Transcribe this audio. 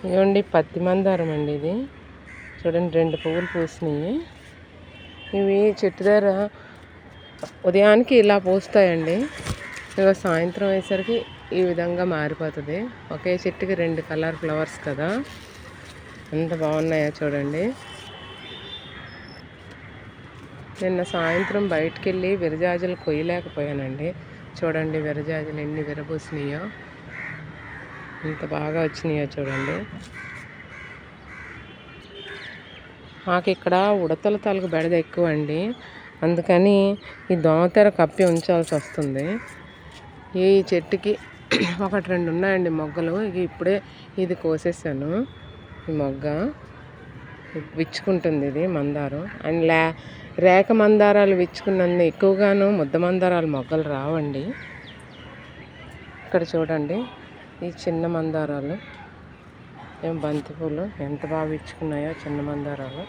ఇవ్వండి పత్తి మందారం అండి ఇది. చూడండి 2 పువ్వులు పూసినాయి. ఇవి చెట్టు దగ్గర ఉదయానికి ఇలా పూస్తాయండి. ఇక సాయంత్రం అయ్యేసరికి ఈ విధంగా మారిపోతుంది. ఒకే చెట్టుకి 2 కలర్ ఫ్లవర్స్ కదా, ఎంత బాగున్నాయో చూడండి. నిన్న సాయంత్రం బయటికి వెళ్ళి విరజాజులు కొయ్యలేకపోయానండి. చూడండి విరజాజులు ఎన్ని విరబూసినాయో, ఎంత బాగా వచ్చినాయో చూడండి. మాకు ఇక్కడ ఉడతల తలకు బెడద ఎక్కువ అండి, అందుకని ఈ దోమతెర కప్పి ఉంచాల్సి వస్తుంది. ఈ చెట్టుకి 1-2 ఉన్నాయండి మొగ్గలు. ఇప్పుడే ఇది కోసేసాను. ఈ మొగ్గ విచ్చుకుంటుంది, ఇది మందారం. అండ్ రేఖ మందారాలు విచ్చుకున్నందు ఎక్కువగాను ముద్ద మందారాలు మొగ్గలు రావండి. ఇక్కడ చూడండి ఈ చిన్న మందారాలు, బంతిపూలు ఎంత బాగా విచ్చుకున్నాయో చిన్న మందారాలు.